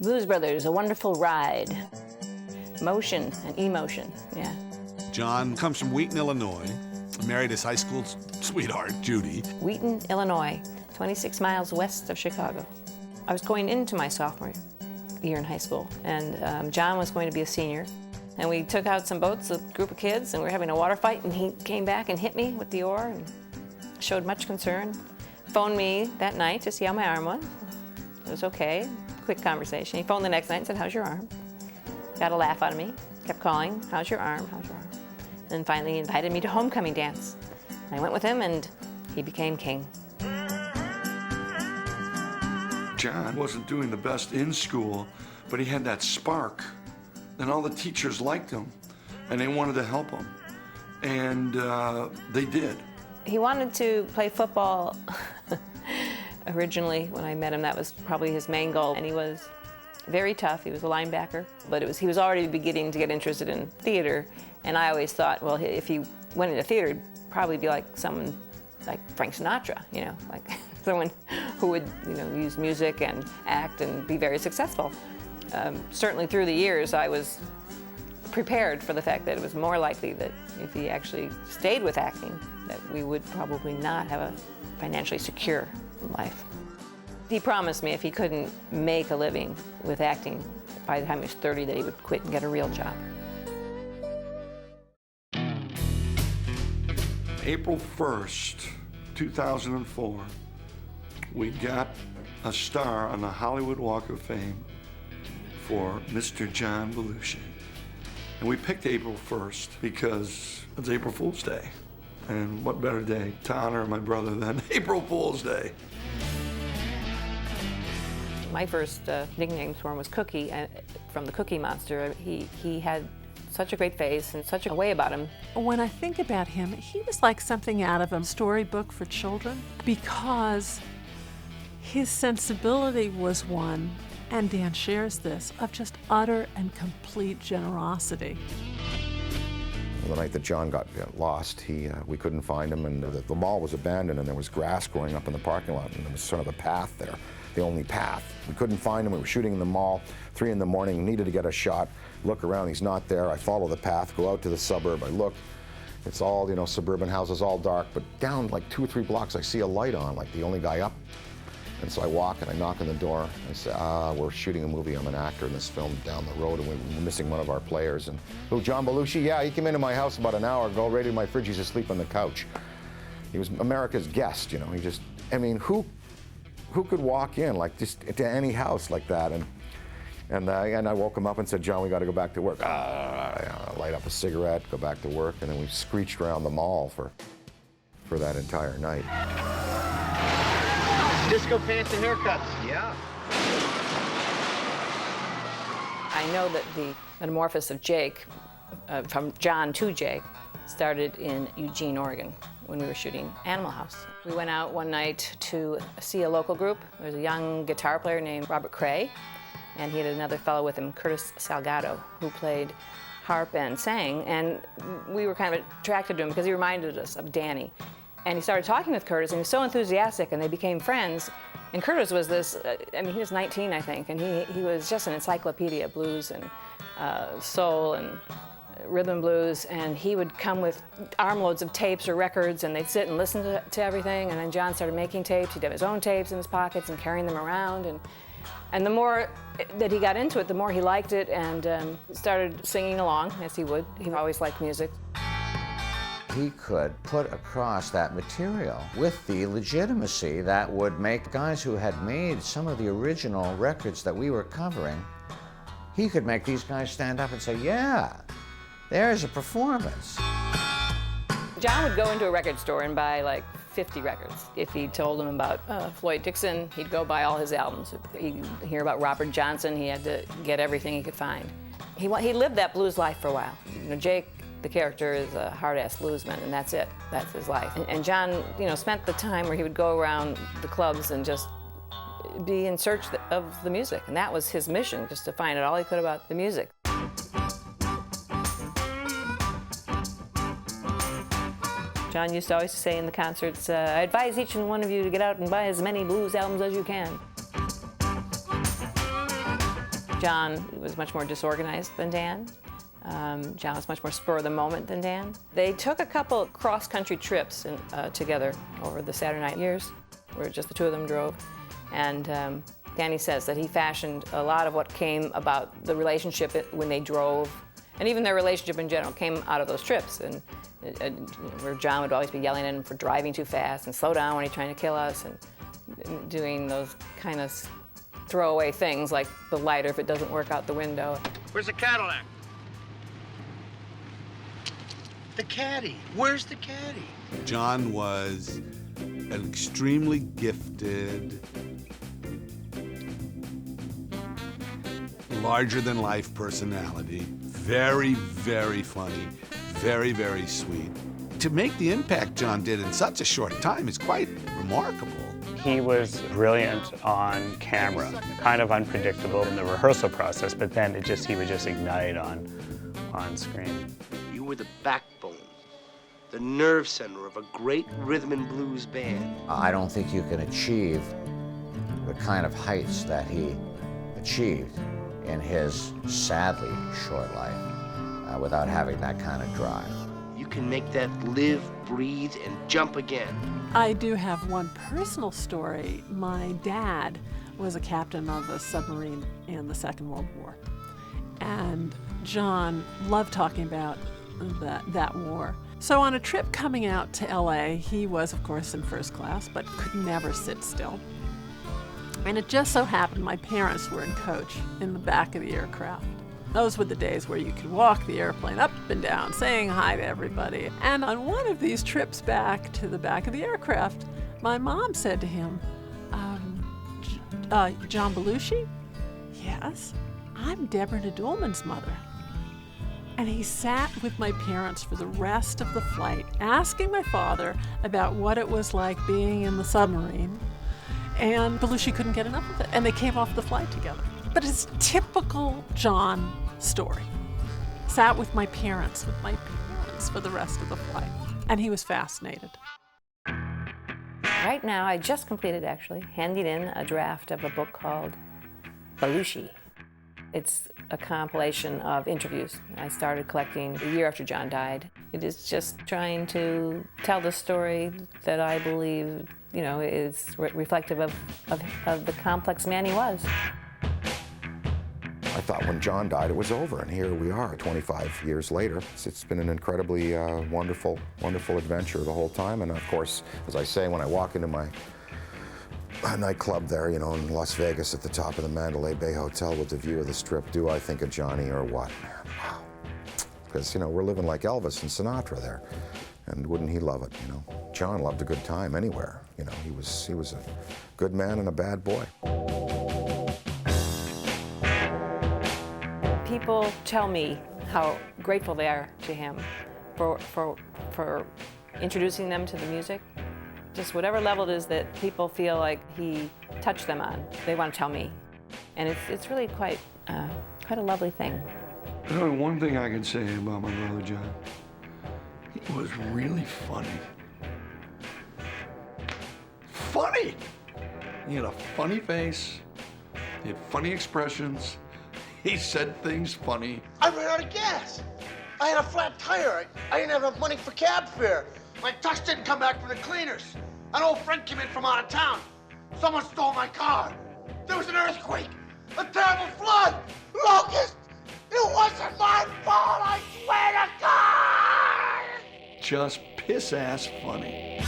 Blues Brothers, A Wonderful Ride. Motion and emotion, yeah. John comes from Wheaton, Illinois, married his high school sweetheart, Judy. Wheaton, Illinois, 26 miles west of Chicago. I was going into my sophomore year in high school, and John was going to be a senior. And we took out some boats, a group of kids, and we were having a water fight, and he came back and hit me with the oar and showed much concern. Phoned me that night to see how my arm was. It was okay, quick conversation. He phoned the next night and said, "How's your arm?" Got a laugh out of me, kept calling, "How's your arm, how's your arm?" And finally he invited me to homecoming dance. I went with him and he became king. John wasn't doing the best in school, but he had that spark. And all the teachers liked him, and they wanted to help him. And they did. He wanted to play football. Originally, when I met him, that was probably his main goal. And he was very tough. He was a linebacker, but he was already beginning to get interested in theater. And I always thought, well, if he went into theater, he'd probably be like someone like Frank Sinatra, you know, like someone who would, you know, use music and act and be very successful. Certainly through the years, I was prepared for the fact that it was more likely that if he actually stayed with acting, that we would probably not have a financially secure life. He promised me if he couldn't make a living with acting by the time he was 30, that he would quit and get a real job. April 1st, 2004, we got a star on the Hollywood Walk of Fame for Mr. John Belushi. And we picked April 1st because it's April Fool's Day. And what better day to honor my brother than April Fool's Day? My first nickname for him was Cookie, from the Cookie Monster. He had such a great face and such a way about him. When I think about him, he was like something out of a storybook for children, because his sensibility was one, and Dan shares this, of just utter and complete generosity. The night that John got lost, we couldn't find him, and the mall was abandoned, and there was grass growing up in the parking lot, and there was sort of a path there, the only path. We couldn't find him. We were shooting in the mall, 3 in the morning, needed to get a shot, look around, he's not there. I follow the path, go out to the suburb, I look, it's all, you know, suburban houses, all dark, but down like 2 or 3 blocks, I see a light on, like the only guy up. And so I walk and I knock on the door. I say, we're shooting a movie. I'm an actor in this film down the road, and we're missing one of our players. And who, John Belushi? Yeah, he came into my house about an hour ago, raided my fridge. He's asleep on the couch. He was America's guest, you know. He just, I mean, who could walk in like just to any house like that? And I woke him up and said, John, we got to go back to work. Light up a cigarette, go back to work, and then we screeched around the mall for that entire night. Disco pants and haircuts, yeah. I know that the metamorphosis of Jake, from John to Jake, started in Eugene, Oregon, when we were shooting Animal House. We went out one night to see a local group. There was a young guitar player named Robert Cray, and he had another fellow with him, Curtis Salgado, who played harp and sang, and we were kind of attracted to him because he reminded us of Danny. And he started talking with Curtis, and he was so enthusiastic, and they became friends. And Curtis was this, I mean, he was 19, I think, and he was just an encyclopedia of blues and soul and rhythm blues, and he would come with armloads of tapes or records, and they'd sit and listen to everything, and then John started making tapes. He'd have his own tapes in his pockets and carrying them around, and the more that he got into it, the more he liked it, and started singing along, as he would. He always liked music. He could put across that material with the legitimacy that would make guys who had made some of the original records that we were covering, he could make these guys stand up and say, yeah, there's a performance. John would go into a record store and buy like 50 records. If he told them about Floyd Dixon, he'd go buy all his albums. If he'd hear about Robert Johnson, he had to get everything he could find. He lived that blues life for a while. You know, Jake, the character, is a hard-ass bluesman, and that's it. That's his life. And John, you know, spent the time where he would go around the clubs and just be in search of the music, and that was his mission, just to find out all he could about the music. John used to always say in the concerts, I advise each and one of you to get out and buy as many blues albums as you can. John was much more disorganized than Dan. John was much more spur of the moment than Dan. They took a couple cross-country trips together over the Saturday night years, where just the two of them drove. And Danny says that he fashioned a lot of what came about the relationship when they drove, and even their relationship in general came out of those trips. And where John would always be yelling at him for driving too fast and slow down when he's trying to kill us, and doing those kind of throwaway things like the lighter if it doesn't work out the window. Where's the Cadillac? The caddy. Where's the caddy? John was an extremely gifted, larger-than-life personality, very, very funny, very, very sweet. To make the impact John did in such a short time is quite remarkable. He was brilliant on camera, kind of unpredictable in the rehearsal process, but then he would just ignite on screen. You were the backbone, the nerve center of a great rhythm and blues band. I don't think you can achieve the kind of heights that he achieved in his sadly short life without having that kind of drive. You can make that live, breathe, and jump again. I do have one personal story. My dad was a captain of a submarine in the Second World War. And John loved talking about that war. So on a trip coming out to LA, he was, of course, in first class, but could never sit still. And it just so happened my parents were in coach in the back of the aircraft. Those were the days where you could walk the airplane up and down, saying hi to everybody. And on one of these trips back to the back of the aircraft, my mom said to him, John Belushi? Yes, I'm Deborah Nadolman's mother. And he sat with my parents for the rest of the flight, asking my father about what it was like being in the submarine. And Belushi couldn't get enough of it, and they came off the flight together. But it's typical John story. Sat with my parents for the rest of the flight, and he was fascinated. Right now, I just completed, actually, handing in a draft of a book called Belushi. It's a compilation of interviews I started collecting a year after John died. It is just trying to tell the story that I believe, is reflective of the complex man he was. I thought when John died it was over, and here we are 25 years later. It's been an incredibly wonderful adventure the whole time. And of course, as I say, when I walk into my nightclub there, in Las Vegas at the top of the Mandalay Bay Hotel with the view of the Strip, do I think of Johnny or what? Wow. Because, we're living like Elvis and Sinatra there. And wouldn't he love it, John loved a good time anywhere. He was a good man and a bad boy. People tell me how grateful they are to him for introducing them to the music. Just whatever level it is that people feel like he touched them on, they want to tell me. And it's really quite a lovely thing. One thing I can say about my brother John, he was really funny. Funny! He had a funny face, he had funny expressions, he said things funny. I ran out of gas. I had a flat tire. I didn't have enough money for cab fare. My tux didn't come back from the cleaners. An old friend came in from out of town. Someone stole my car. There was an earthquake, a terrible flood, locust. It wasn't my fault, I swear to God! Just piss-ass funny.